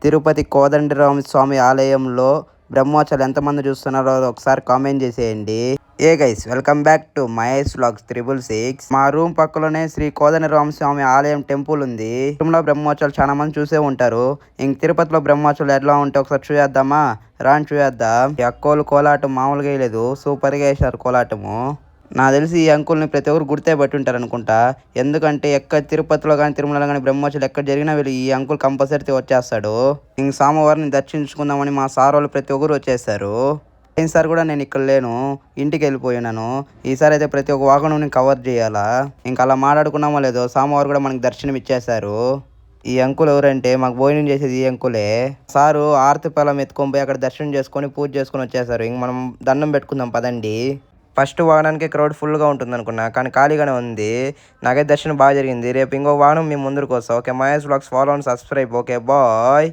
తిరుపతి కోదండరామ స్వామి ఆలయంలో బ్రహ్మోత్సవాలు ఎంతమంది చూస్తున్నారో ఒకసారి కామెంట్ చేసేయండి. Hey guys, welcome back to Mahesh vlogs 666. మా రూమ్ పక్కలోనే శ్రీ కోదండరామ స్వామి ఆలయం టెంపుల్ ఉంది. తిరుమల బ్రహ్మోత్సవాలు చాలా మంది చూసే ఉంటారు. ఇంక తిరుపతిలో బ్రహ్మోత్సవాలు ఎట్లా ఉంటే ఒకసారి చూసేద్దామా? రాని చూసేద్దాం. ఈ అక్కోలు కోలాటం మామూలుగా వేయలేదు, సూపర్గా వేసారు కోలాటము. నాకు తెలిసి ఈ అంకుల్ని ప్రతి ఒక్కరు గుర్తే పట్టి ఉంటారు అనుకుంటా. ఎందుకంటే ఎక్కడ తిరుపతిలో కానీ తిరుమలలో కానీ బ్రహ్మోత్సవాలు ఎక్కడ జరిగినా వీళ్ళు ఈ అంకుల్ కంపల్సరీ వచ్చేస్తాడు. ఇంక సోమవారం దర్శించుకుందామని మా సార్ వాళ్ళు ప్రతి ఒక్కరు వచ్చేసారు. ఈసారి కూడా నేను ఇక్కడ లేను, ఇంటికి వెళ్ళిపోయినాను. ఈసారి అయితే ప్రతి ఒక్క వాహనం కవర్ చేయాలా. ఇంకా అలా మాట్లాడుకున్నామో లేదో సోమవారం కూడా మనకి దర్శనం ఇచ్చేశారు. ఈ అంకుల్ ఎవరంటే మాకు భోజనం చేసేది ఈ అంకులే. సారు ఆరతి పొలం ఎత్తుకొని పోయి అక్కడ దర్శనం చేసుకొని పూజ చేసుకొని వచ్చేసారు. ఇంక మనం దండం పెట్టుకుందాం పదండి. ఫస్ట్ వాహనానికి క్రౌడ్ ఫుల్గా ఉంటుంది అనుకున్నా, కానీ ఖాళీగానే ఉంది. నాకైతే దర్శనం బాగా జరిగింది. రేపు ఇంకో వాహనం మేము ముందుకు వస్తాం. Okay, Mahesh vlogs follow and subscribe. Okay bye.